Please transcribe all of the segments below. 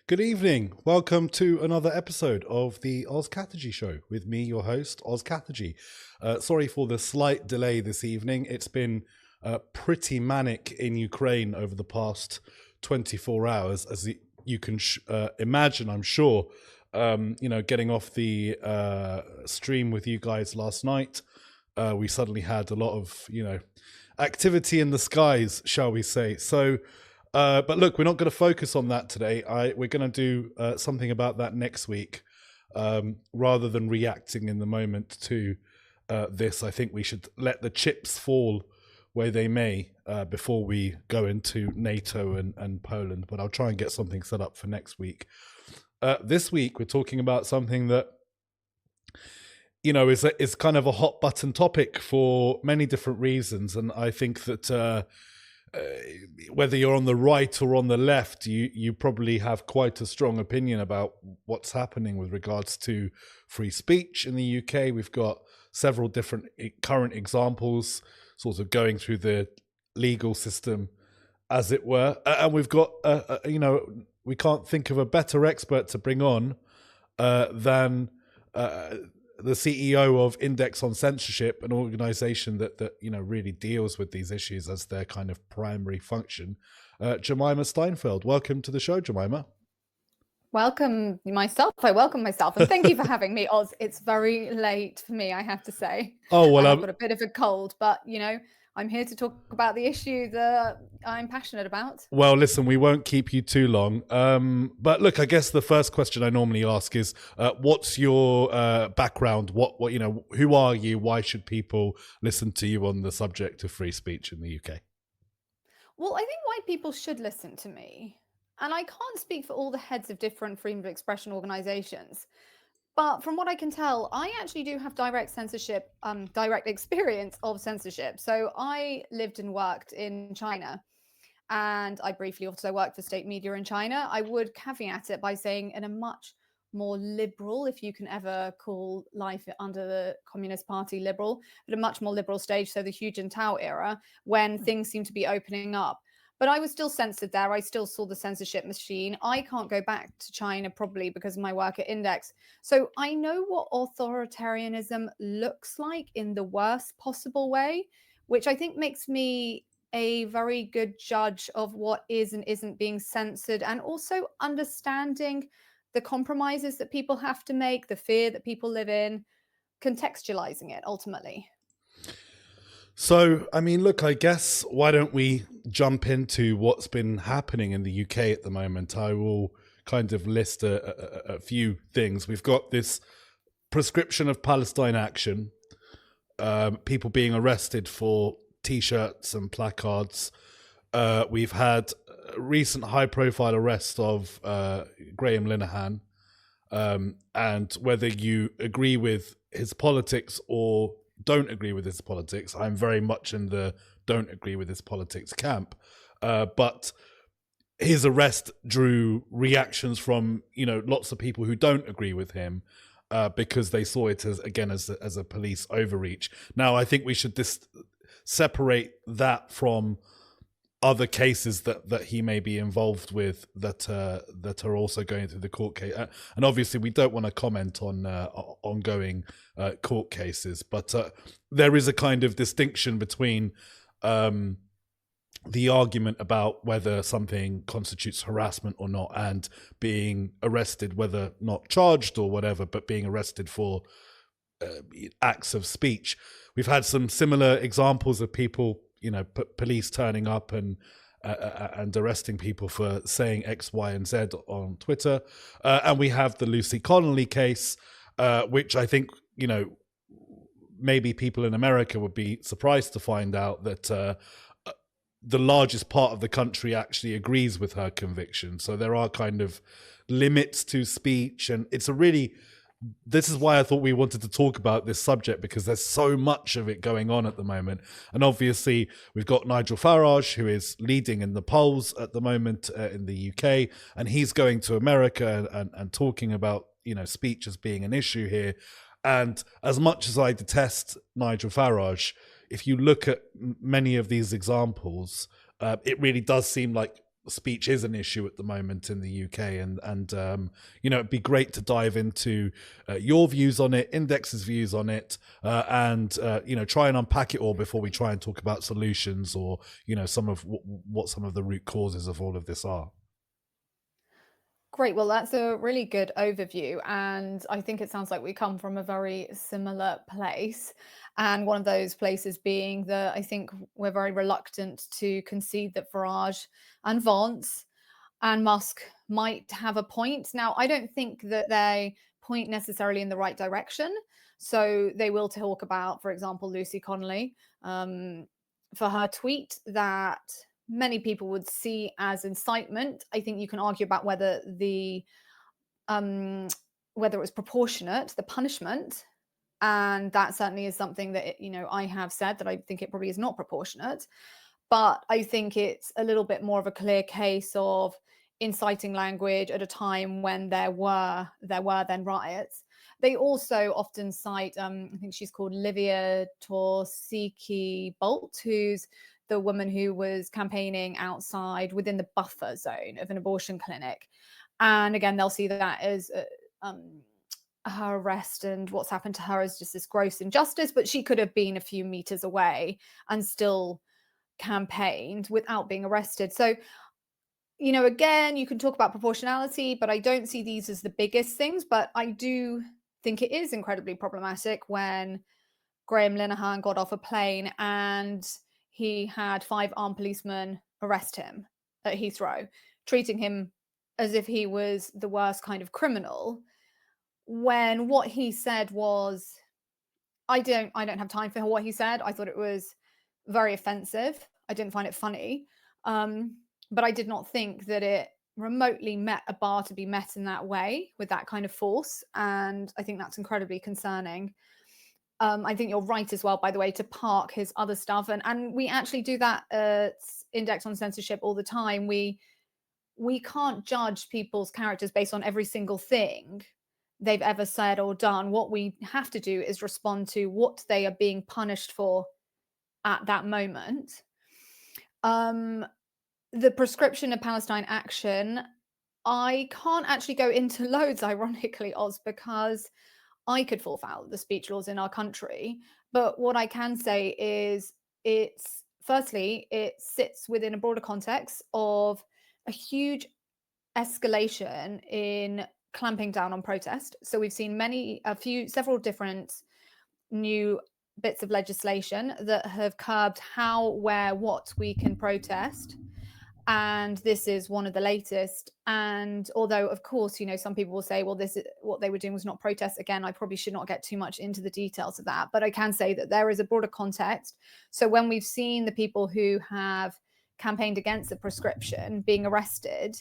Good evening. Welcome to another episode of the Katerji Show with me, your host, Katerji. Sorry for the slight delay this evening. It's been pretty manic in Ukraine over the past 24 hours, as you can imagine, I'm sure. Getting off the stream with you guys last night, we suddenly had a lot of, activity in the skies, shall we say. So, but look, we're not going to focus on that today. We're going to do something about that next week, rather than reacting in the moment to this. I think we should let the chips fall where they may before we go into NATO and Poland. But I'll try and get something set up for next week. This week, we're talking about something that, is kind of a hot button topic for many different reasons. And I think that whether you're on the right or on the left, you probably have quite a strong opinion about what's happening with regards to free speech in the UK. We've got several different current examples sort of going through the legal system, as it were. And we've got, we can't think of a better expert to bring on than the CEO of Index on Censorship, an organization that really deals with these issues as their kind of primary function. Jemimah Steinfeld, welcome to the show, Jemimah. Welcome myself. I welcome myself, and thank you for having me, Oz. It's very late for me, I have to say. Oh well, I've got a bit of a cold, but I'm here to talk about the issue that I'm passionate about. Well, listen, we won't keep you too long. But look, I guess the first question I normally ask is, what's your background? What who are you? Why should people listen to you on the subject of free speech in the UK? Well, I think why people should listen to me, and I can't speak for all the heads of different freedom of expression organizations, but from what I can tell, I actually do have direct experience of censorship. So I lived and worked in China, and I briefly also worked for state media in China. I would caveat it by saying in a much more liberal, if you can ever call life under the Communist Party liberal, but a much more liberal stage, so the Hu Jintao era, when things seemed to be opening up. But I was still censored there. I still saw the censorship machine. I can't go back to China probably because of my work at Index. So I know what authoritarianism looks like in the worst possible way, which I think makes me a very good judge of what is and isn't being censored, and also understanding the compromises that people have to make, the fear that people live in, contextualizing it ultimately. So, I mean, look, I guess why don't we jump into what's been happening in the UK at the moment? I will kind of list a few things. We've got this prescription of Palestine action, people being arrested for T-shirts and placards. We've had a recent high-profile arrest of Graham Linehan, and whether you agree with his politics or don't agree with his politics, I'm very much in the don't agree with his politics camp. But his arrest drew reactions from lots of people who don't agree with him, because they saw it as a police overreach. Now, I think we should separate that from other cases that he may be involved with that are also going through the court case. And obviously we don't want to comment on ongoing court cases, but there is a kind of distinction between the argument about whether something constitutes harassment or not, and being arrested, whether not charged or whatever, but being arrested for acts of speech. We've had some similar examples of people, police turning up and arresting people for saying X, Y, and Z on Twitter. And we have the Lucy Connolly case, which I think, maybe people in America would be surprised to find out that the largest part of the country actually agrees with her conviction. So there are kind of limits to speech, and this is why I thought we wanted to talk about this subject, because there's so much of it going on at the moment. And obviously we've got Nigel Farage, who is leading in the polls at the moment in the UK, and he's going to America and talking about, speech as being an issue here. And as much as I detest Nigel Farage, if you look at many of these examples, it really does seem like speech is an issue at the moment in the UK, and it'd be great to dive into your views on it, Index's views on it, and try and unpack it all before we try and talk about solutions, or some of what some of the root causes of all of this are. Great. Well, that's a really good overview. And I think it sounds like we come from a very similar place. And one of those places being that I think we're very reluctant to concede that Farage and Vance and Musk might have a point. Now, I don't think that they point necessarily in the right direction. So they will talk about, for example, Lucy Connolly, for her tweet that many people would see as incitement. I think you can argue about whether whether it was proportionate, the punishment, and that certainly is something that I have said that I think it probably is not proportionate. But I think it's a little bit more of a clear case of inciting language at a time when there were then riots. They also often cite, I think she's called Livia Torsiki Bolt, who's the woman who was campaigning outside within the buffer zone of an abortion clinic. And again, they'll see that as her arrest and what's happened to her as just this gross injustice, but she could have been a few meters away and still campaigned without being arrested. So, again, you can talk about proportionality, but I don't see these as the biggest things. But I do think it is incredibly problematic when Graham Linehan got off a plane and he had 5 armed policemen arrest him at Heathrow, treating him as if he was the worst kind of criminal, when what he said was, I don't have time for what he said. I thought it was very offensive. I didn't find it funny. But I did not think that it remotely met a bar to be met in that way with that kind of force. And I think that's incredibly concerning. I think you're right as well, by the way, to park his other stuff. And we actually do that at Index on Censorship all the time. We can't judge people's characters based on every single thing they've ever said or done. What we have to do is respond to what they are being punished for at that moment. The prescription of Palestine action, I can't actually go into loads, ironically, Oz, because I could fall foul of the speech laws in our country. But what I can say is firstly, it sits within a broader context of a huge escalation in clamping down on protest. So we've seen several different new bits of legislation that have curbed how, where, what we can protest. And this is one of the latest. And although, of course, some people will say, well, this is what they were doing was not protest. Again, I probably should not get too much into the details of that, but I can say that there is a broader context. So when we've seen the people who have campaigned against the prescription being arrested,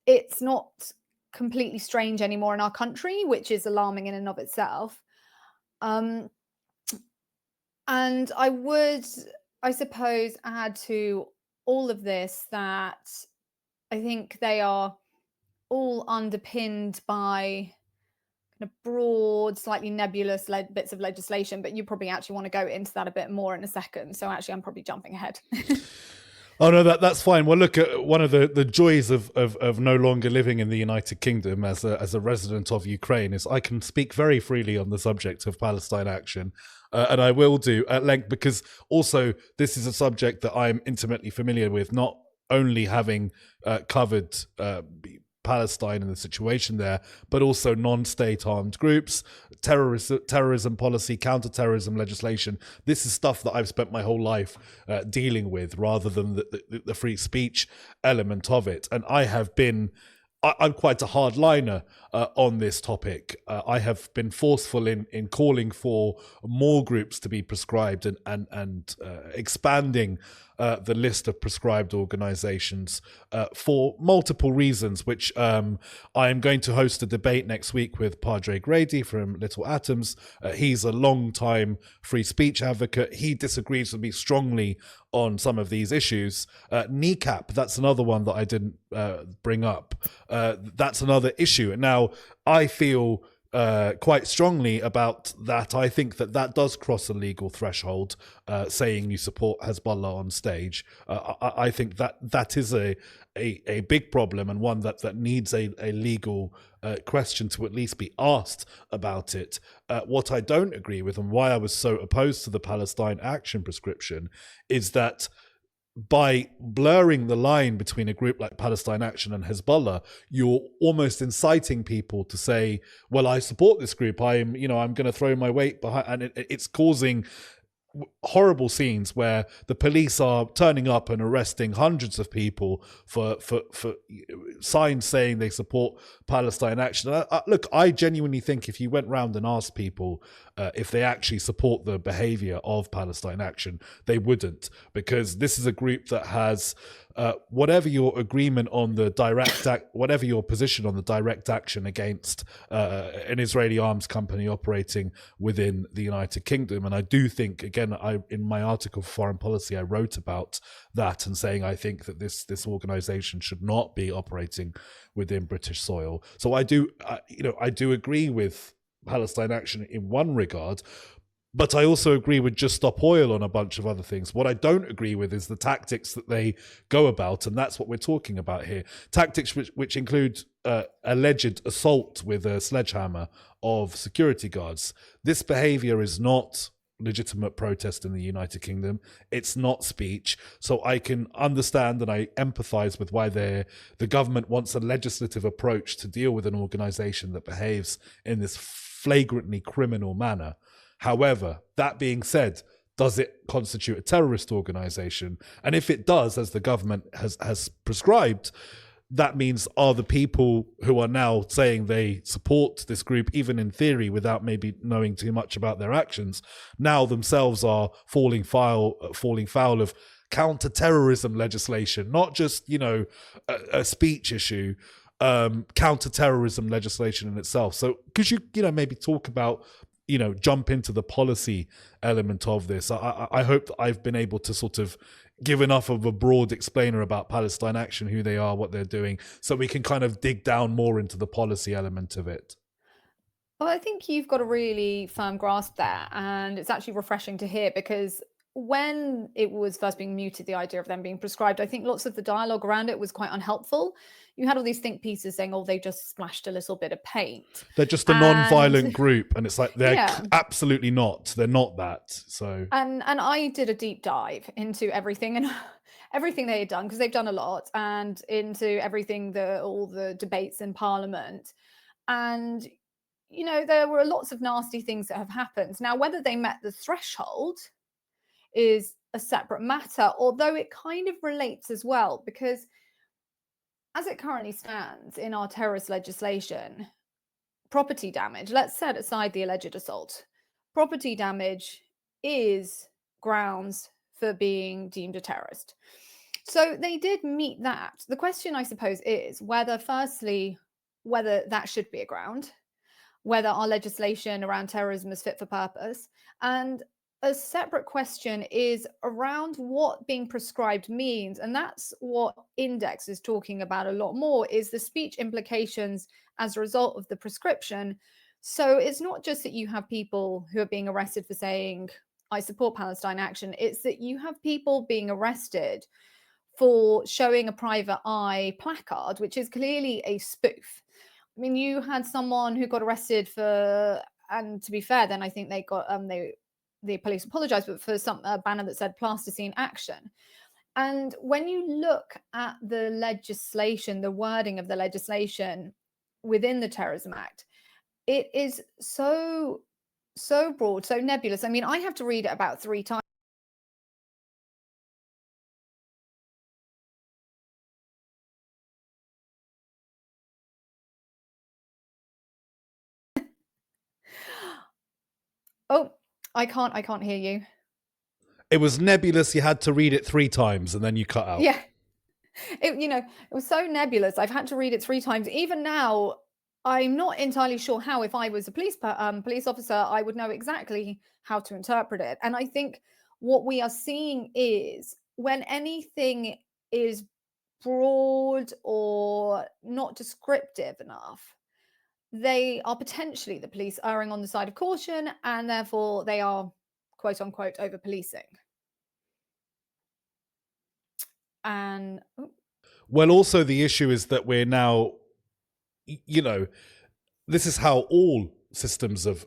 it's not completely strange anymore in our country, which is alarming in and of itself. And I would, I suppose, add to all of this that I think they are all underpinned by kind of broad, slightly nebulous bits of legislation, but you probably actually want to go into that a bit more in a second. So actually, I'm probably jumping ahead. Oh no, that's fine. Well, look, one of the joys of no longer living in the United Kingdom as a resident of Ukraine is I can speak very freely on the subject of Palestine action, and I will do at length, because also this is a subject that I'm intimately familiar with, not only having covered Palestine and the situation there, but also non-state armed groups, terrorism policy, counter-terrorism legislation. This is stuff that I've spent my whole life dealing with, rather than the free speech element of it. And I'm quite a hardliner on this topic. I have been forceful in calling for more groups to be prescribed and expanding the list of prescribed organizations for multiple reasons, which I am going to host a debate next week with Padre Grady from Little Atoms. He's a long-time free speech advocate. He disagrees with me strongly on some of these issues. Kneecap, that's another one that I didn't bring up. That's another issue. And now I feel quite strongly about that. I think that that does cross a legal threshold, saying you support Hezbollah on stage. I think that that is a big problem, and one that needs a legal question to at least be asked about it. What I don't agree with, and why I was so opposed to the Palestine Action prescription, is that by blurring the line between a group like Palestine Action and Hezbollah, you're almost inciting people to say, well, I support this group. I'm going to throw my weight behind, and it's causing horrible scenes where the police are turning up and arresting hundreds of people for signs saying they support Palestine Action. Look, I genuinely think if you went round and asked people if they actually support the behavior of Palestine Action, they wouldn't, because this is a group that has whatever your agreement on the whatever your position on the direct action against an Israeli arms company operating within the United Kingdom. And I do think, again, in my article for Foreign Policy, I wrote about that and saying I think that this organization should not be operating within British soil. So I do agree with Palestine Action in one regard, but I also agree with Just Stop Oil on a bunch of other things. What I don't agree with is the tactics that they go about, and that's what we're talking about here. Tactics which include alleged assault with a sledgehammer of security guards. This behavior is not legitimate protest in the United Kingdom. It's not speech. So I can understand and I empathize with why the government wants a legislative approach to deal with an organization that behaves in this flagrantly criminal manner. However, that being said, does it constitute a terrorist organization? And if it does, as the government has prescribed, that means are the people who are now saying they support this group, even in theory, without maybe knowing too much about their actions, now themselves are falling foul of counter-terrorism legislation, not just, a speech issue, counter-terrorism legislation in itself. So could you, maybe talk about, jump into the policy element of this? I hope that I've been able to sort of give enough of a broad explainer about Palestine Action, who they are, what they're doing, so we can kind of dig down more into the policy element of it. Well, I think you've got a really firm grasp there, and it's actually refreshing to hear, because when it was first being mooted, the idea of them being prescribed, I think lots of the dialogue around it was quite unhelpful. You had all these think pieces saying, oh, they just splashed a little bit of paint. They're just a non-violent group, and it's like they're absolutely not. They're not that. So and I did a deep dive into everything and everything they had done, because they've done a lot, and into everything, all the debates in Parliament. And there were lots of nasty things that have happened. Now, whether they met the threshold is a separate matter, although it kind of relates as well, because as it currently stands in our terrorist legislation, property damage, let's set aside the alleged assault, property damage is grounds for being deemed a terrorist. So they did meet that. The question, I suppose, is whether that should be a ground, whether our legislation around terrorism is fit for purpose. And a separate question is around what being prescribed means. And that's what Index is talking about a lot more, is the speech implications as a result of the prescription. So it's not just that you have people who are being arrested for saying, I support Palestine Action. It's that you have people being arrested for showing a private eye placard, which is clearly a spoof. I mean, you had someone who got arrested for, and to be fair, then I think they got the police apologized, but for a banner that said Plasticine Action. And when you look at the legislation, the wording of the legislation within the Terrorism Act, it is so broad, so nebulous. I mean, I have to read it about 3 times. Oh, I can't hear you. It was nebulous. You had to read it 3 times and then you cut out. Yeah. It was so nebulous. I've had to read it 3 times. Even now, I'm not entirely sure how, if I was a police officer, I would know exactly how to interpret it. And I think what we are seeing is when anything is broad or not descriptive enough, they are potentially, the police, erring on the side of caution, and therefore they are, quote unquote, over policing. And Well, also the issue is that we're now, you know, this is how all systems of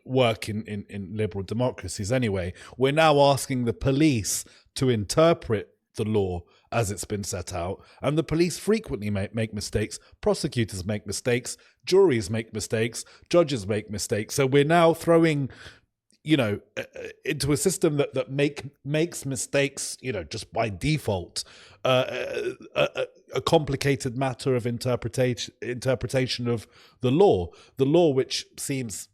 work in liberal democracies anyway. We're now asking the police to interpret the law as it's been set out, and the police frequently make mistakes, prosecutors make mistakes, juries make mistakes, judges make mistakes. So we're now throwing, into a system that makes mistakes, just by default, a complicated matter of interpretation of the law, which seems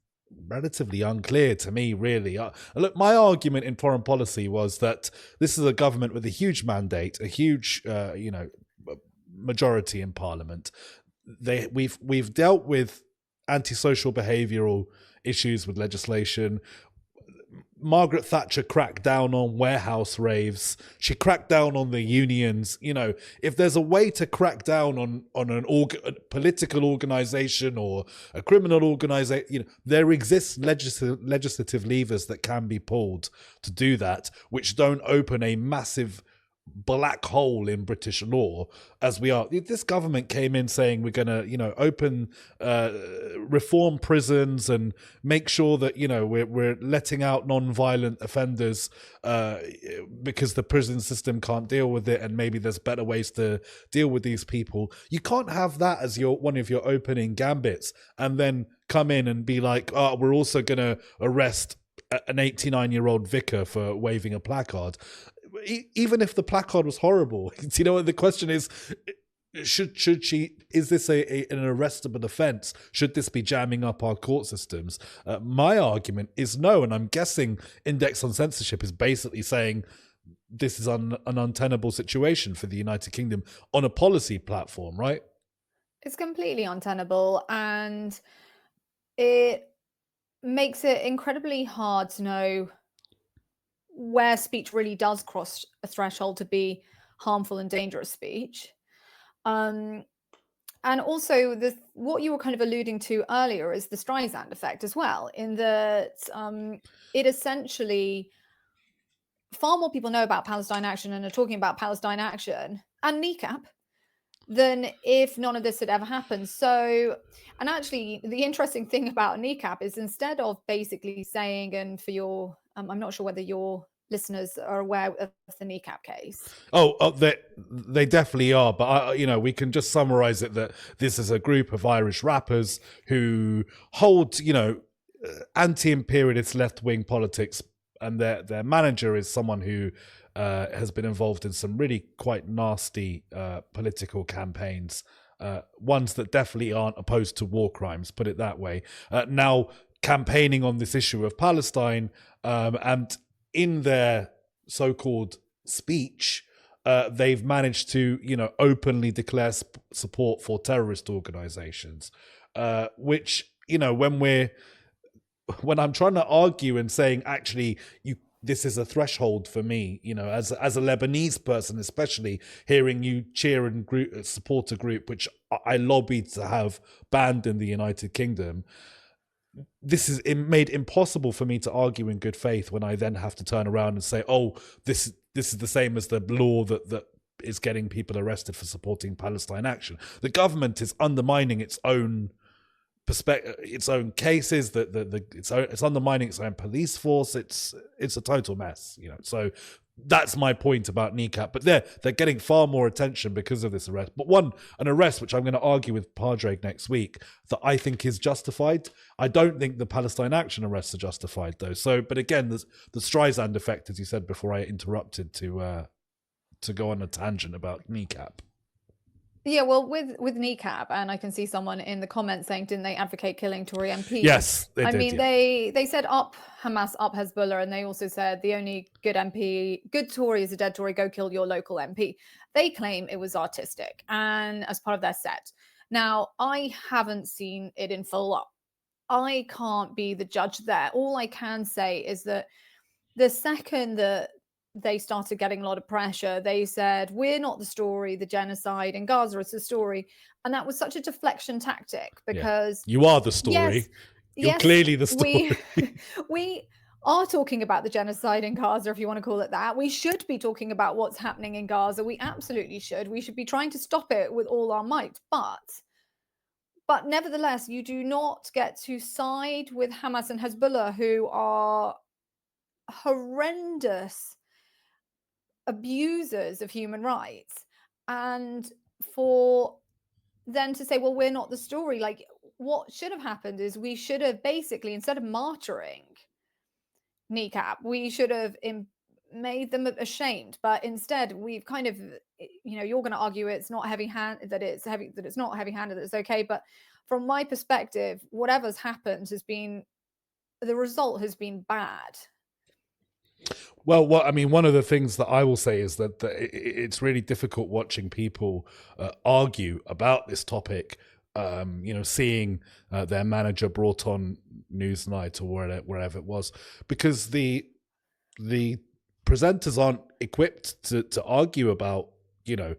relatively unclear to me, really. Look, my argument in foreign policy was that this is a government with a huge mandate, a huge, majority in parliament. We've dealt with antisocial behavioural issues with legislation. Margaret Thatcher cracked down on warehouse raves. She cracked down on the unions. If there's a way to crack down on a political organisation or a criminal organisation, there exists legislative levers that can be pulled to do that, which don't open a massive black hole in British law as we are. This government came in saying we're going to, open, reform prisons and make sure that, we're letting out non-violent offenders because the prison system can't deal with it, and maybe there's better ways to deal with these people. You can't have that as one of your opening gambits and then come in and be like, oh, we're also going to arrest an 89-year-old vicar for waving a placard. Even if the placard was horrible, the question is, should she, is this an arrestable offence? Should this be jamming up our court systems? My argument is no, and I'm guessing Index on Censorship is basically saying this is an untenable situation for the United Kingdom on a policy platform, right? It's completely untenable, and it makes it incredibly hard to know where speech really does cross a threshold to be harmful and dangerous speech. And also, what you were kind of alluding to earlier is the Streisand effect as well, in that it essentially, far more people know about Palestine Action and are talking about Palestine Action and kneecap than if none of this had ever happened. So, and actually, the interesting thing about kneecap is, instead of basically saying, and for your, I'm not sure whether your listeners are aware of the kneecap case. Oh, they definitely are. But we can just summarize it that this is a group of Irish rappers who hold, anti-imperialist left-wing politics, and their manager is someone who has been involved in some really quite nasty political campaigns, ones that definitely aren't opposed to war crimes, put it that way. Now campaigning on this issue of Palestine, and in their so-called speech, they've managed to, openly declare support for terrorist organizations, which, when I'm trying to argue and saying, actually, this is a threshold for me, as a Lebanese person, especially hearing you cheer and support a group which I lobbied to have banned in the United Kingdom. This is made impossible for me to argue in good faith when I then have to turn around and say, oh, this is the same as the law that is getting people arrested for supporting Palestine Action. The government is undermining its own perspective, its own cases, it's undermining its own police force. It's a total mess, So that's my point about kneecap. But they're getting far more attention because of this arrest. But an arrest which I'm going to argue with Padraig next week that I think is justified. I don't think the Palestine Action arrests are justified, though. So, but again, there's the Streisand effect, as you said before I interrupted to go on a tangent about kneecap. Yeah, well, with kneecap, and I can see someone in the comments saying, didn't they advocate killing Tory MPs? Yes, they did. mean, yeah. they said up Hamas, up Hezbollah, and they also said the only good Tory is a dead Tory, go kill your local MP. They claim it was artistic and as part of their set. Now, I haven't seen it in full up. I can't be the judge there. All I can say is that the second that they started getting a lot of pressure. They said, we're not the story, the genocide in Gaza is the story. And that was such a deflection tactic because you are the story. You're clearly the story. we are talking about the genocide in Gaza, if you want to call it that. We should be talking about what's happening in Gaza. We absolutely should. We should be trying to stop it with all our might. But nevertheless, you do not get to side with Hamas and Hezbollah, who are horrendous abusers of human rights, and for them to say, well, we're not the story. Like, what should have happened is we should have basically, instead of martyring kneecap, we should have made them ashamed. But instead, we've kind of, you're going to argue it's not heavy hand, that it's not heavy handed, that it's okay. But from my perspective, whatever's happened the result has been bad. Well, one of the things that I will say is that it's really difficult watching people argue about this topic. Seeing their manager brought on Newsnight or wherever it was, because the presenters aren't equipped to argue about the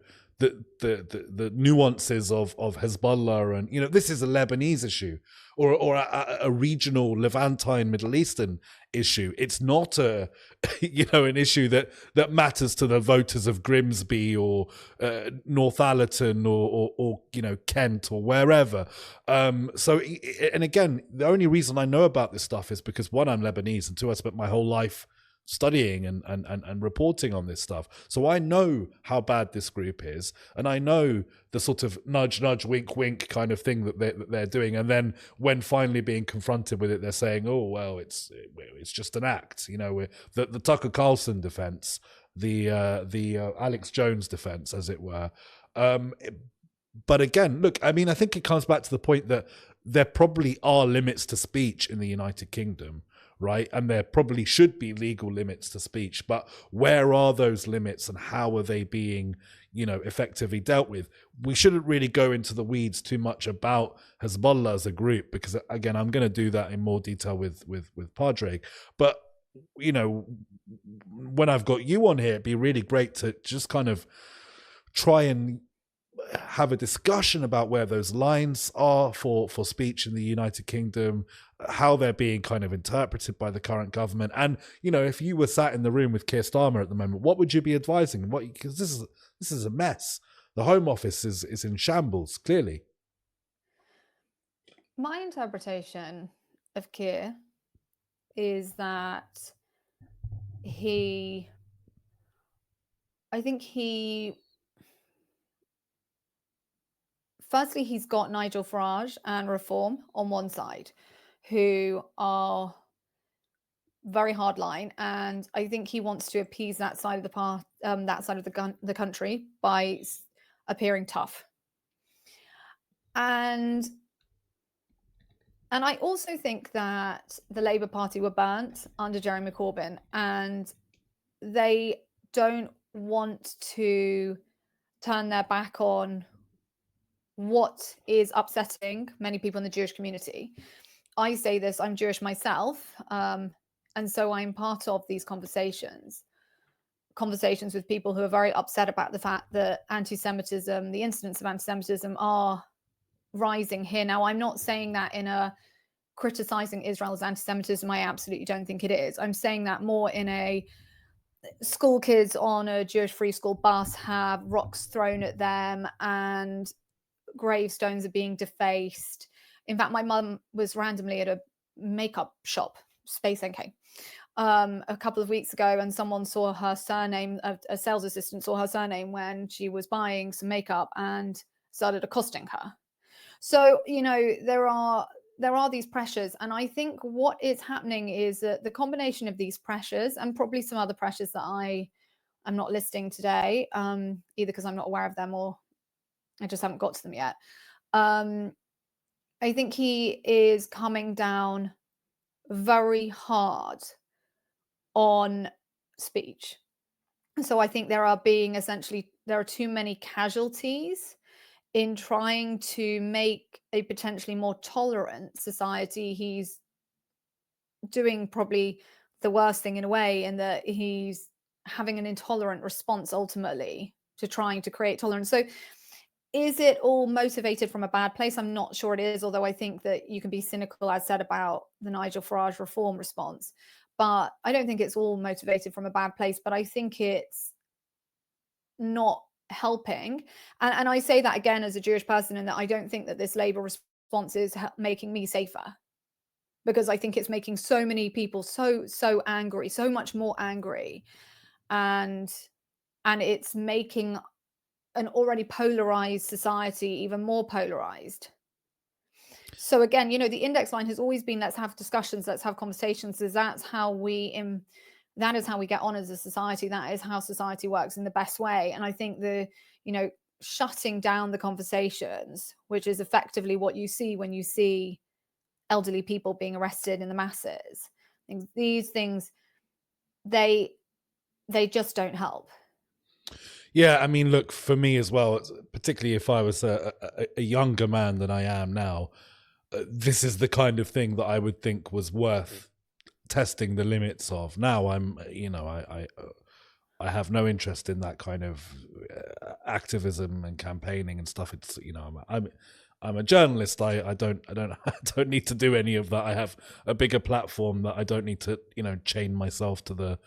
nuances of Hezbollah, and this is a Lebanese issue or a regional Levantine Middle Eastern issue. It's not an issue that matters to the voters of Grimsby or Northallerton or Kent or wherever. So and again, the only reason I know about this stuff is because, one, I'm Lebanese, and two, I spent my whole life studying and reporting on this stuff. So I know how bad this group is, and I know the sort of nudge, nudge, wink, wink kind of thing that they're doing. And then when finally being confronted with it, they're saying, "Oh well, it's just an act." The Tucker Carlson defense, the Alex Jones defense, as it were. But again, look, I think it comes back to the point that there probably are limits to speech in the United Kingdom, right? And there probably should be legal limits to speech, but where are those limits and how are they being, effectively dealt with? We shouldn't really go into the weeds too much about Hezbollah as a group, because again, I'm going to do that in more detail with Padraig. But, when I've got you on here, it'd be really great to just kind of try and have a discussion about where those lines are for speech in the United Kingdom, how they're being kind of interpreted by the current government. And, if you were sat in the room with Keir Starmer at the moment, what would you be advising? Because this is a mess. The Home Office is in shambles, clearly. My interpretation of Keir is that firstly, he's got Nigel Farage and Reform on one side, who are very hardline, and I think he wants to appease that side of the country by appearing tough. And I also think that the Labour Party were burnt under Jeremy Corbyn, and they don't want to turn their back on what is upsetting many people in the Jewish community. I say this, I'm Jewish myself, and so I'm part of these conversations with people who are very upset about the fact that anti-Semitism, the incidents of anti-Semitism are rising here. Now, I'm not saying that in a criticizing Israel's anti-Semitism. I absolutely don't think it is. I'm saying that more in a school kids on a Jewish free school bus have rocks thrown at them and gravestones are being defaced. In fact, my mum was randomly at a makeup shop, Space NK, a couple of weeks ago, and someone saw her surname, a sales assistant saw her surname when she was buying some makeup and started accosting her. So, there are these pressures. And I think what is happening is that the combination of these pressures, and probably some other pressures that I'm not listing today, either because I'm not aware of them or I just haven't got to them yet. I think he is coming down very hard on speech. So I think there are too many casualties in trying to make a potentially more tolerant society. He's doing probably the worst thing in a way, in that he's having an intolerant response ultimately to trying to create tolerance. So is it all motivated from a bad place? I'm not sure it is, although I think that you can be cynical, as said, about the Nigel Farage reform response. But I don't think it's all motivated from a bad place, but I think it's not helping. And I say that again as a Jewish person, in that I don't think that this Labour response is making me safer, because I think it's making so many people so angry, so much more angry, and it's making an already polarized society even more polarized. So again, the index line has always been, let's have discussions, let's have conversations, because that is how we get on as a society. That is how society works in the best way. And I think shutting down the conversations, which is effectively what you see when you see elderly people being arrested in the masses, these things, they just don't help. Yeah, I mean, look, for me as well, particularly if I was a younger man than I am now, this is the kind of thing that I would think was worth testing the limits of. Now I have no interest in that kind of activism and campaigning and stuff. It's I'm a journalist. I don't I don't need to do any of that. I have a bigger platform that I don't need to chain myself to the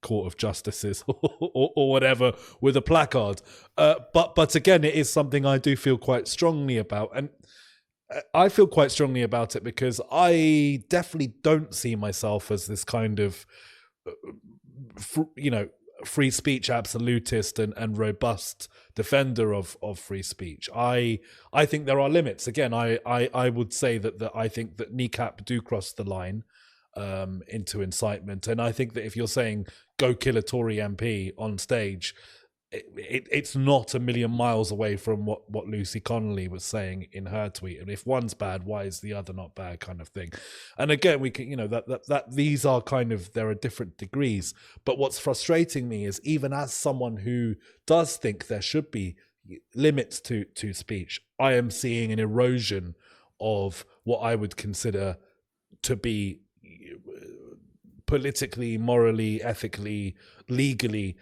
Court of Justices or whatever with a placard. But again, it is something I do feel quite strongly about, and I feel quite strongly about it because I definitely don't see myself as this kind of free speech absolutist and robust defender of free speech. I think there are limits. Again, I would say that I think that kneecap do cross the line into incitement, and I think that if you're saying go kill a Tory MP on stage, it's not a million miles away from what Lucy Connolly was saying in her tweet. And if one's bad, why is the other not bad, kind of thing. And again, we can that these are kind of, there are different degrees. But what's frustrating me is, even as someone who does think there should be limits to speech, I am seeing an erosion of what I would consider to be politically, morally, ethically, legally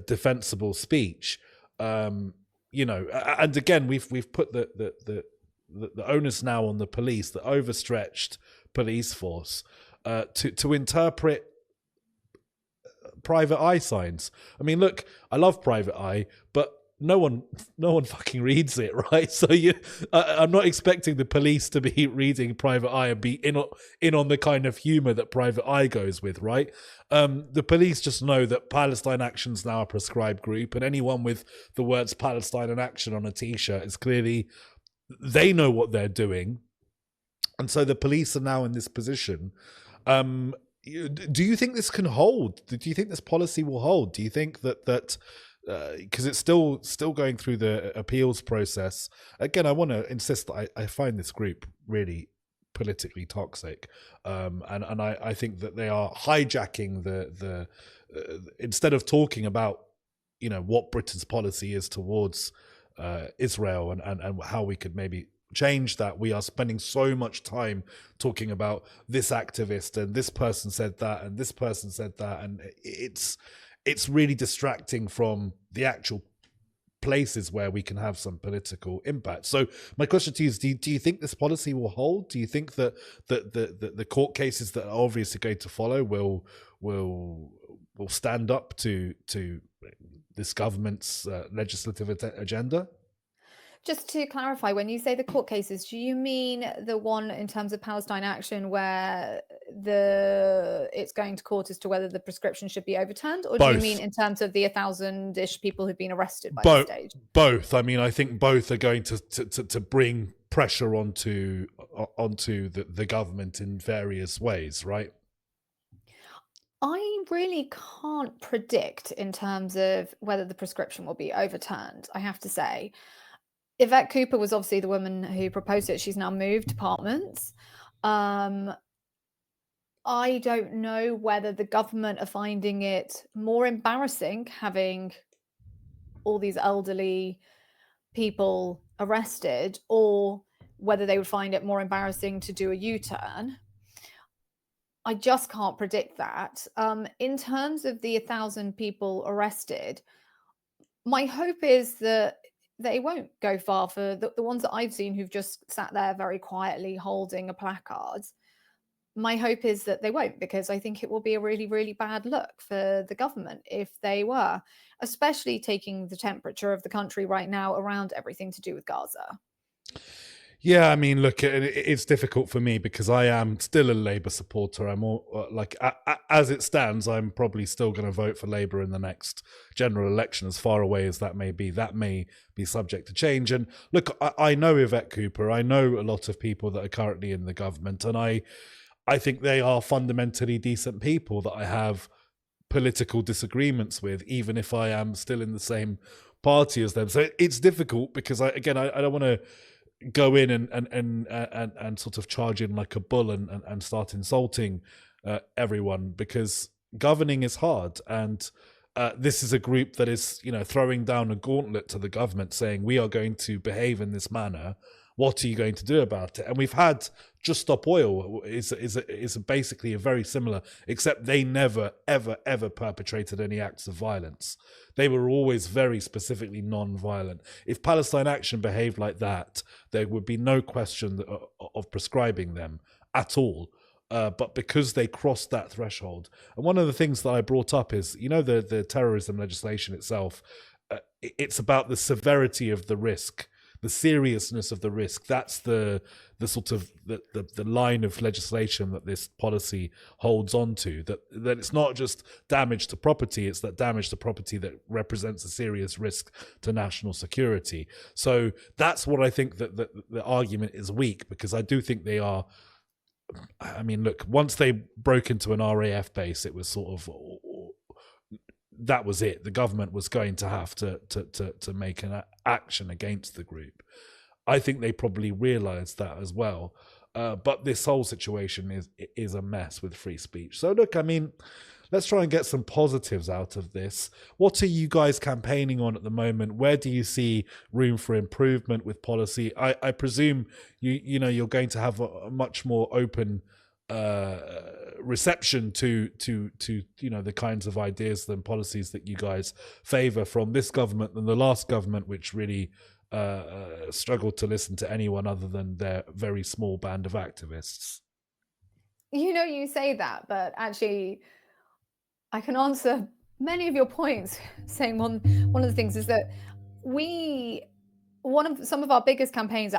defensible speech. And again, we've put the onus now on the police, the overstretched police force, to interpret private eye signs. I mean, look, I love private eye, but no one fucking reads it, right? So I'm not expecting the police to be reading private eye and be in on the kind of humor that private eye goes with, right? The police just know that Palestine Action's now a prescribed group, and anyone with the words Palestine in Action on a t-shirt is clearly, they know what they're doing. And so the police are now in this position. Do you think this can hold? Do you think this policy will hold? Do you think that because it's still going through the appeals process? Again, I want to insist that I find this group really politically toxic, and I think that they are hijacking the instead of talking about what Britain's policy is towards Israel and how we could maybe change that, we are spending so much time talking about this activist and this person said that and this person said that, and it's really distracting from the actual places where we can have some political impact. So my question to you is, do you think this policy will hold? Do you think that the court cases that are obviously going to follow will stand up to this government's legislative agenda? Just to clarify, when you say the court cases, do you mean the one in terms of Palestine Action where it's going to court as to whether the prescription should be overturned? Or do you mean in terms of the 1,000-ish people who've been arrested by this stage? Both. I mean, I think both are going to bring pressure onto the government in various ways, right? I really can't predict in terms of whether the prescription will be overturned, I have to say. Yvette Cooper was obviously the woman who proposed it. She's now moved departments. I don't know whether the government are finding it more embarrassing having all these elderly people arrested, or whether they would find it more embarrassing to do a U-turn. I just can't predict that. In terms of the 1,000 people arrested, my hope is that they won't go far. For the ones that I've seen who've just sat there very quietly holding a placard, my hope is that they won't, because I think it will be a really, really bad look for the government if they were, especially taking the temperature of the country right now around everything to do with Gaza. Yeah, I mean, look, it's difficult for me because I am still a Labour supporter. I'm all like, as it stands, I'm probably still going to vote for Labour in the next general election, as far away as that may be. That may be subject to change. And look, I know Yvette Cooper. I know a lot of people that are currently in the government, and I think they are fundamentally decent people that I have political disagreements with, even if I am still in the same party as them. So it's difficult because I don't want to go in and sort of charge in like a bull and start insulting everyone, because governing is hard. And this is a group that is, throwing down a gauntlet to the government, saying we are going to behave in this manner. What are you going to do about it? And we've had Just Stop Oil is basically a very similar, except they never, ever, ever perpetrated any acts of violence. They were always very specifically non-violent. If Palestine Action behaved like that, there would be no question of prescribing them at all. But because they crossed that threshold, and one of the things that I brought up is, the terrorism legislation itself, it's about the severity of the risk, the seriousness of the risk. That's the sort of the line of legislation that this policy holds on to, that it's not just damage to property, it's that damage to property that represents a serious risk to national security. So that's what I think that the argument is weak, because I do think they are. I mean, look, once they broke into an RAF base, it was sort of, that was it. The government was going to have to make an action against the group. I think they probably realised that as well. But this whole situation is a mess with free speech. So look, I mean, let's try and get some positives out of this. What are you guys campaigning on at the moment? Where do you see room for improvement with policy? I presume you're going to have a much more open reception to the kinds of ideas and policies that you guys favour from this government than the last government, which really struggled to listen to anyone other than their very small band of activists. You say that, but actually, I can answer many of your points, saying one of the things is that some of our biggest campaigns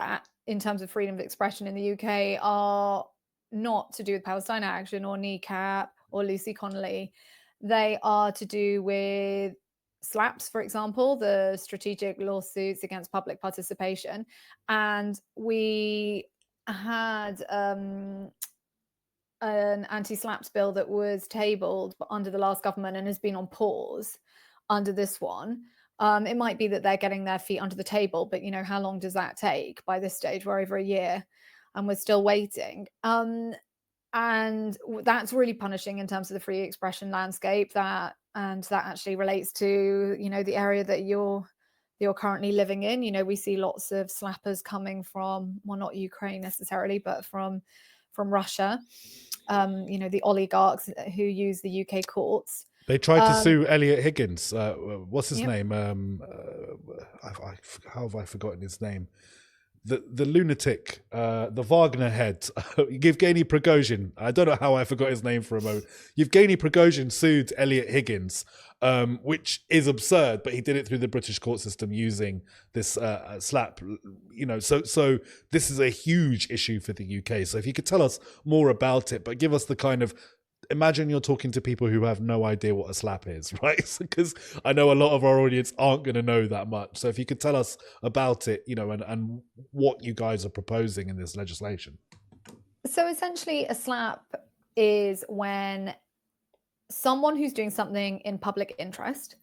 in terms of freedom of expression in the UK are not to do with Palestine Action or Kneecap or Lucy Connolly. They are to do with SLAPS, for example, the strategic lawsuits against public participation. And we had an anti-SLAPS bill that was tabled under the last government and has been on pause under this one. It might be that they're getting their feet under the table, but how long does that take? By this stage, we're over a year and we're still waiting. And that's really punishing in terms of the free expression landscape, that actually relates to, the area that you're currently living in. We see lots of slappers coming from, well, not Ukraine necessarily, but from Russia. The oligarchs who use the UK courts. They tried to sue Elliot Higgins. What's his name? How have I forgotten his name? The lunatic, the Wagner head, Yevgeny Prigozhin. I don't know how I forgot his name for a moment. Yevgeny Prigozhin sued Elliot Higgins, which is absurd, but he did it through the British court system using this slap. So this is a huge issue for the UK. So if you could tell us more about it, but give us the kind of, imagine you're talking to people who have no idea what a slap is, right? Because I know a lot of our audience aren't going to know that much. So if you could tell us about it, and what you guys are proposing in this legislation. So essentially, a slap is when someone who's doing something in public interest,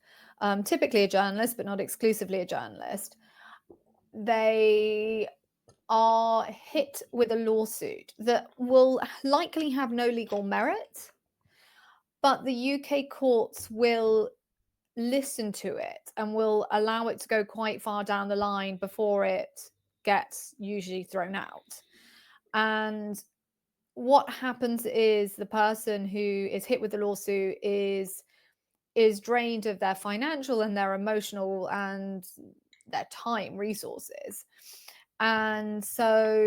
typically a journalist, but not exclusively a journalist, they are hit with a lawsuit that will likely have no legal merit, but the UK courts will listen to it and will allow it to go quite far down the line before it gets usually thrown out. And what happens is the person who is hit with the lawsuit is drained of their financial and their emotional and their time resources. And so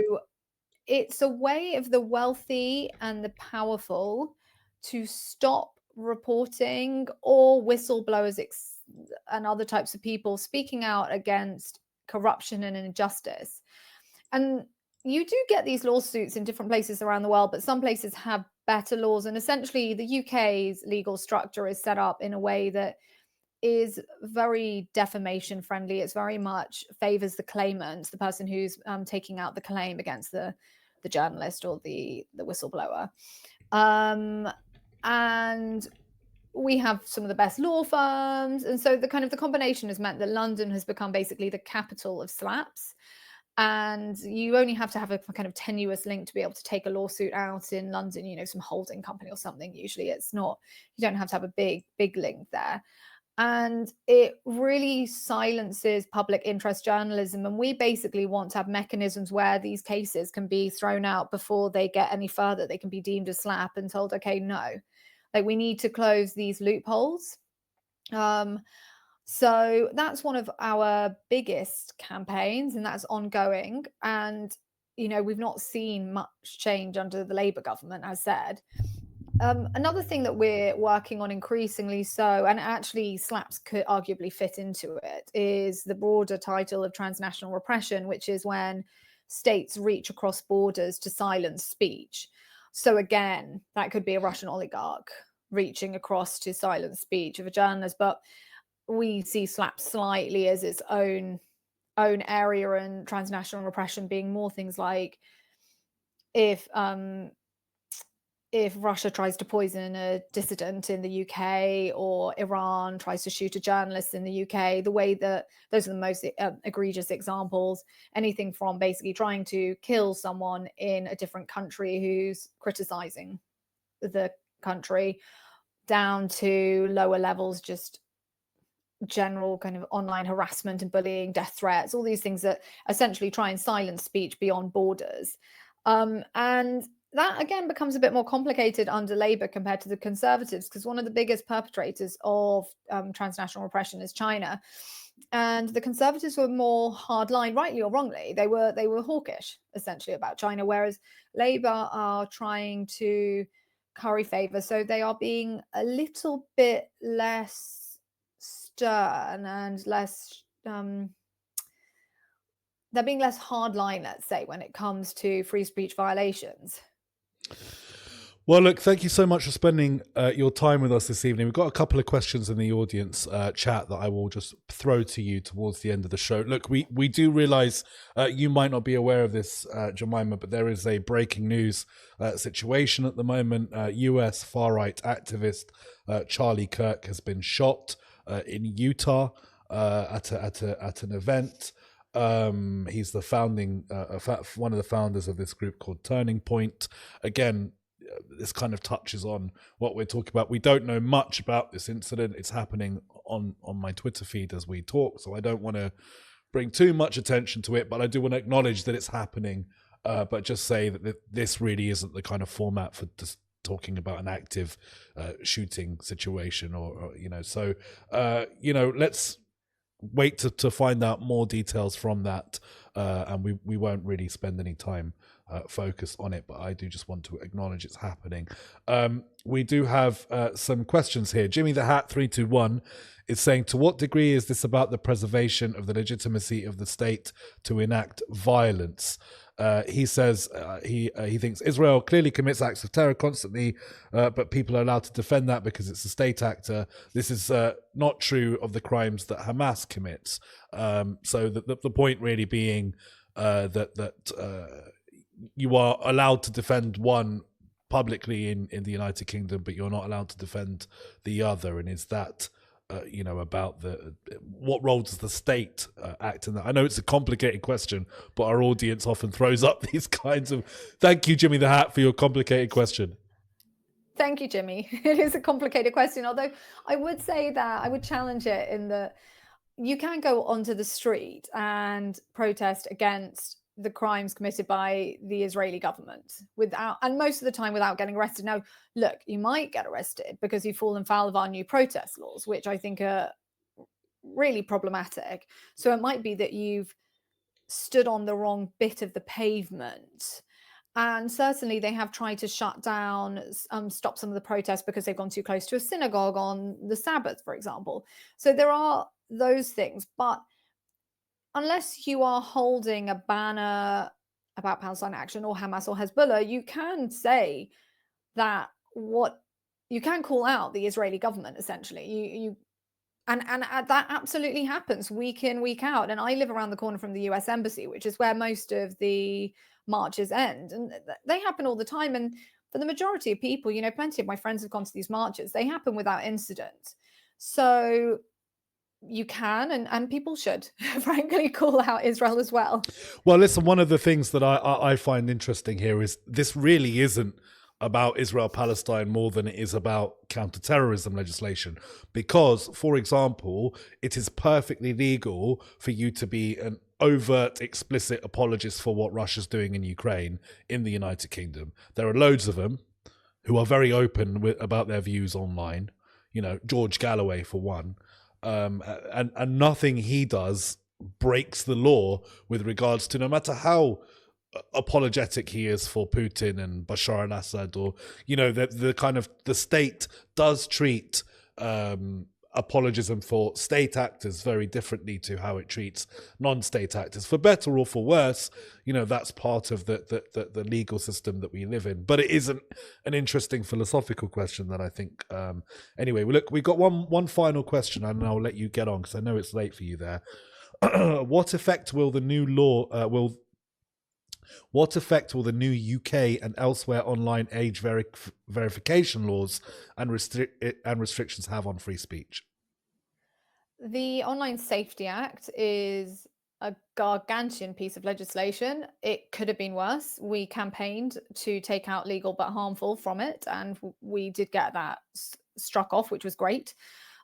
it's a way of the wealthy and the powerful to stop reporting or whistleblowers and other types of people speaking out against corruption and injustice. And you do get these lawsuits in different places around the world, but some places have better laws. And essentially, the UK's legal structure is set up in a way that is very defamation friendly. It's very much favors the claimant, the person who's taking out the claim against the journalist or the whistleblower. And we have some of the best law firms, and so the combination has meant that London has become basically the capital of slaps. And you only have to have a kind of tenuous link to be able to take a lawsuit out in London, some holding company or something. Usually it's not, you don't have to have a big link there. And it really silences public interest journalism. And we basically want to have mechanisms where these cases can be thrown out before they get any further. They can be deemed a slap and told, okay, no, like we need to close these loopholes. So that's one of our biggest campaigns, and that's ongoing. And, we've not seen much change under the Labour government, as said. Another thing that we're working on increasingly so, and actually slaps could arguably fit into it, is the broader title of transnational repression, which is when states reach across borders to silence speech. So again, that could be a Russian oligarch reaching across to silence speech of a journalist, but we see slaps slightly as its own area, and transnational repression being more things like if Russia tries to poison a dissident in the UK, or Iran tries to shoot a journalist in the UK, the way that those are the most egregious examples, anything from basically trying to kill someone in a different country who's criticizing the country, down to lower levels, just general kind of online harassment and bullying, death threats, all these things that essentially try and silence speech beyond borders. And that again becomes a bit more complicated under Labour compared to the Conservatives, because one of the biggest perpetrators of transnational repression is China. And the Conservatives were more hardline, rightly or wrongly. They were hawkish essentially about China, whereas Labour are trying to curry favour. So they are being a little bit less stern and less they're being less hardline, let's say, when it comes to free speech violations. Well, look, thank you so much for spending your time with us this evening. We've got a couple of questions in the audience chat that I will just throw to you towards the end of the show. Look, we do realize you might not be aware of this, Jemimah, but there is a breaking news situation at the moment. US far-right activist Charlie Kirk has been shot in Utah at an event. He's the one of the founders of this group called Turning Point. Again, this kind of touches on what we're talking about. We don't know much about this incident. It's happening on my Twitter feed as we talk, so I don't want to bring too much attention to it, but I do want to acknowledge that it's happening, but just say that this really isn't the kind of format for just talking about an active shooting situation or so let's wait to find out more details from that, and we won't really spend any time focused on it, but I do just want to acknowledge it's happening. We do have some questions here. Jimmy the Hat 321 is saying, to what degree is this about the preservation of the legitimacy of the state to enact violence? He says he thinks Israel clearly commits acts of terror constantly, but people are allowed to defend that because it's a state actor. This is not true of the crimes that Hamas commits. So the point really being that you are allowed to defend one publicly in the United Kingdom, but you're not allowed to defend the other. And is that about what role does the state act in that? I know it's a complicated question, but our audience often throws up these kinds of... Thank you, Jimmy the Hat, for your complicated question. Thank you, Jimmy. It is a complicated question, although I would say that I would challenge it in that you can go onto the street and protest against the crimes committed by the Israeli government and most of the time without getting arrested. Now, look, you might get arrested because you've fallen foul of our new protest laws, which I think are really problematic. So it might be that you've stood on the wrong bit of the pavement. And certainly they have tried to shut down, stop some of the protests because they've gone too close to a synagogue on the Sabbath, for example. So there are those things. But unless you are holding a banner about Palestine Action or Hamas or Hezbollah, you can say that you can call out the Israeli government essentially. And that absolutely happens week in, week out. And I live around the corner from the US Embassy, which is where most of the marches end. And they happen all the time. And for the majority of people, plenty of my friends have gone to these marches. They happen without incident. So you can and people should, frankly, call out Israel as well. Well, listen, one of the things that I find interesting here is this really isn't about Israel-Palestine more than it is about counterterrorism legislation. Because, for example, it is perfectly legal for you to be an overt, explicit apologist for what Russia's doing in Ukraine in the United Kingdom. There are loads of them who are very open about their views online. George Galloway, for one. And nothing he does breaks the law with regards to, no matter how apologetic he is for Putin and Bashar al-Assad, or the kind of the state does treat apologism for state actors very differently to how it treats non-state actors, for better or for worse. That's part of the legal system that we live in. But it isn't an interesting philosophical question that I think. Anyway, look, we've got one final question, and I'll let you get on because I know it's late for you there. What effect will the new law What effect will the new UK and elsewhere online age verification laws and restrictions have on free speech? The Online Safety Act is a gargantuan piece of legislation. It could have been worse. We campaigned to take out legal but harmful from it, and we did get that struck off, which was great.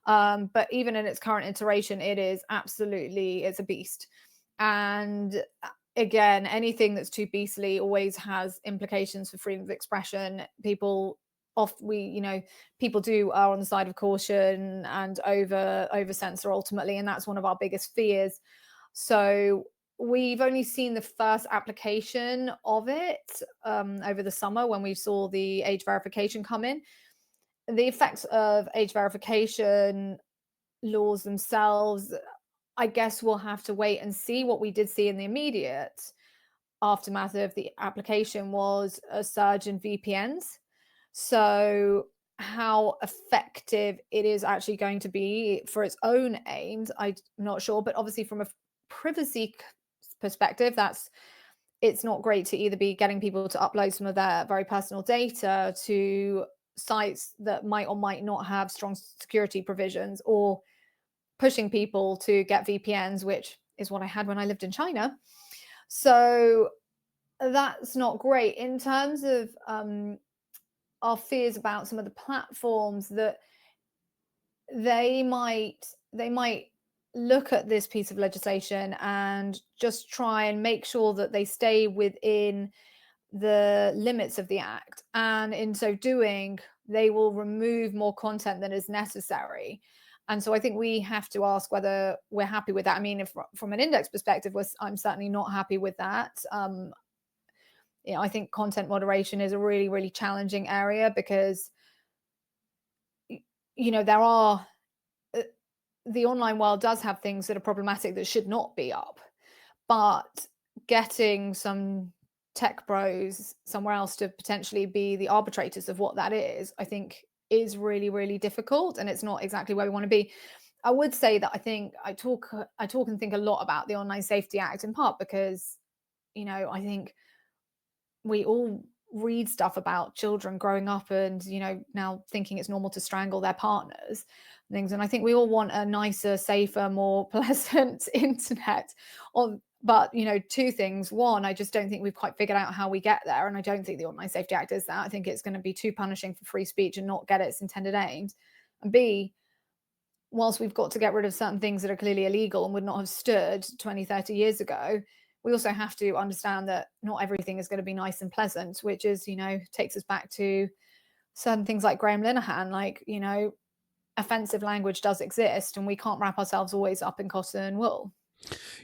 But even in its current iteration, it's a beast. And again, anything that's too beastly always has implications for freedom of expression. People do are on the side of caution and over censor ultimately, and that's one of our biggest fears. So we've only seen the first application of it over the summer when we saw the age verification come in. The effects of age verification laws themselves, I guess we'll have to wait and see. What we did see in the immediate aftermath of the application was a surge in VPNs. So how effective it is actually going to be for its own aims, I'm not sure. But obviously from a privacy perspective, it's not great to either be getting people to upload some of their very personal data to sites that might or might not have strong security provisions, or pushing people to get VPNs, which is what I had when I lived in China. So that's not great. In terms of our fears about some of the platforms, that they might look at this piece of legislation and just try and make sure that they stay within the limits of the act, and in so doing they will remove more content than is necessary. And so I think we have to ask whether we're happy with that. I mean, if from an index perspective, I'm certainly not happy with that. I think content moderation is a really, really challenging area because, there are the online world does have things that are problematic that should not be up, but getting some tech bros somewhere else to potentially be the arbitrators of what that is, I think is really, really difficult, and it's not exactly where we want to be. I would say that I think I talk and think a lot about the Online Safety Act, in part because, I think we all read stuff about children growing up and, now thinking it's normal to strangle their partners and things. And I think we all want a nicer, safer, more pleasant internet. But, two things. One, I just don't think we've quite figured out how we get there. And I don't think the Online Safety Act is that. I think it's going to be too punishing for free speech and not get its intended aims. And B, whilst we've got to get rid of certain things that are clearly illegal and would not have stood 20, 30 years ago, we also have to understand that not everything is going to be nice and pleasant, which is, takes us back to certain things like Graham Linehan, like, offensive language does exist and we can't wrap ourselves always up in cotton and wool.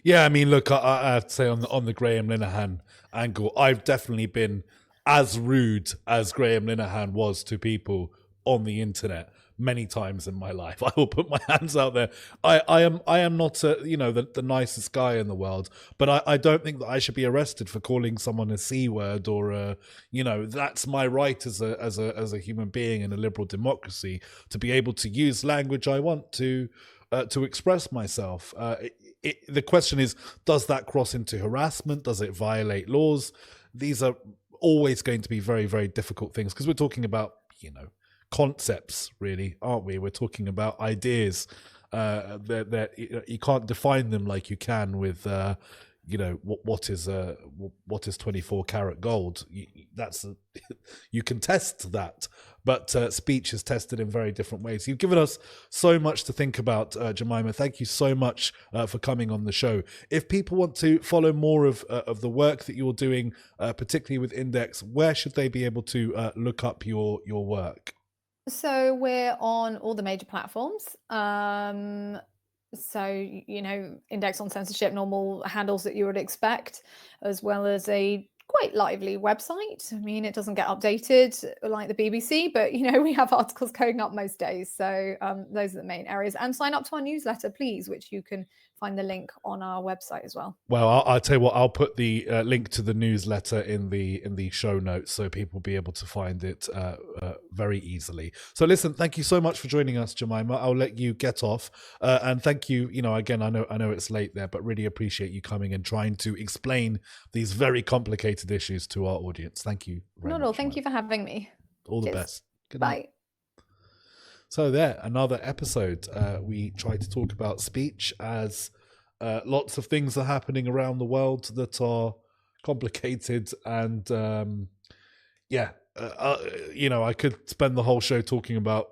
Yeah, I mean, look, I have to say on the Graham Linehan angle, I've definitely been as rude as Graham Linehan was to people on the internet many times in my life. I will put my hands out there. I am not the nicest guy in the world, but I don't think that I should be arrested for calling someone a C word or that's my right as a human being in a liberal democracy to be able to use language I want to express myself. The question is, does that cross into harassment? Does it violate laws? These are always going to be very, very difficult things because we're talking about, concepts, really, aren't we? We're talking about ideas that you can't define them like you can with, what is 24 karat gold. You can test that, but speech is tested in very different ways. You've given us so much to think about, Jemimah. Thank you so much for coming on the show. If people want to follow more of the work that you're doing, particularly with Index, where should they be able to look up your work? So we're on all the major platforms. Index on censorship, normal handles that you would expect, as well as a quite lively website. I mean, it doesn't get updated like the BBC, but we have articles going up most days. So those are the main areas. And sign up to our newsletter, please, which you can find the link on our website as well. Well, I'll tell you what, I'll put the link to the newsletter in the show notes so people will be able to find it very easily. So listen, thank you so much for joining us, Jemimah. I'll let you get off. And thank you, again, I know it's late there, but really appreciate you coming and trying to explain these very complicated issues to our audience. Thank you very much. Not at all. Thank you for having me. All Cheers. The best. Good night. Bye. So there, another episode. We try to talk about speech as lots of things are happening around the world that are complicated and I could spend the whole show talking about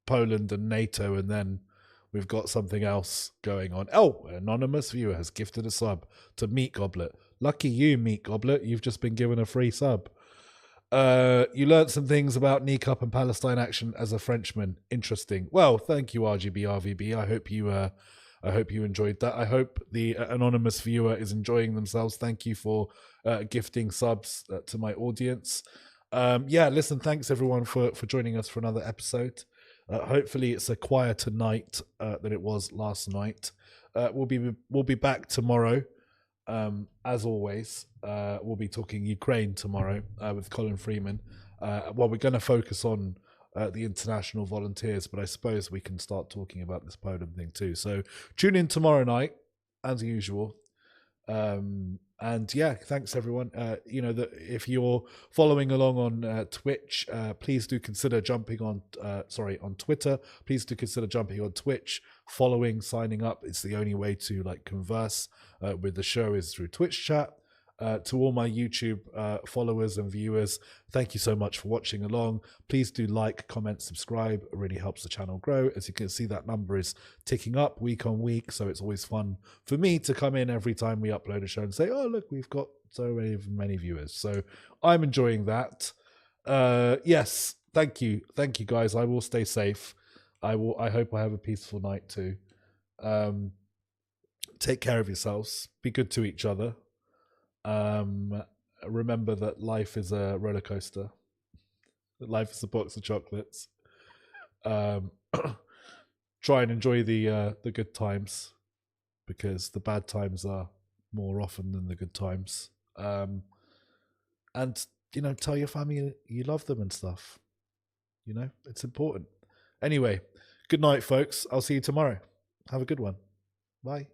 Poland and NATO, and then we've got something else going on. Oh, an anonymous viewer has gifted a sub to Meat Goblet. Lucky you, Meat Goblet, you've just been given a free sub. You learned some things about NECUP and Palestine action as a Frenchman. Interesting. Well, thank you, RGB RVB. I hope you enjoyed that. I hope the anonymous viewer is enjoying themselves. Thank you for gifting subs to my audience. Listen, thanks everyone for joining us for another episode. Hopefully it's a quieter night than it was last night. We'll be back tomorrow. As always, we'll be talking Ukraine tomorrow with Colin Freeman. We're going to focus on the international volunteers, but I suppose we can start talking about this Poland thing too. So tune in tomorrow night, as usual. Thanks everyone. That if you're following along on Twitch, please do consider jumping on on Twitter. Please do consider jumping on Twitch, following, signing up. It's the only way to converse with the show is through Twitch chat. To all my YouTube followers and viewers, thank you so much for watching along. Please do like, comment, subscribe. It really helps the channel grow. As you can see, that number is ticking up week on week, so it's always fun for me to come in every time we upload a show and say, oh, look, we've got so many viewers. So I'm enjoying that. Yes, thank you guys. I will stay safe. I hope I have a peaceful night too. Take care of yourselves. Be good to each other. Remember that life is a roller coaster. That life is a box of chocolates. Try and enjoy the good times, because the bad times are more often than the good times. And tell your family you love them and stuff. It's important. Anyway, good night, folks. I'll see you tomorrow. Have a good one. Bye.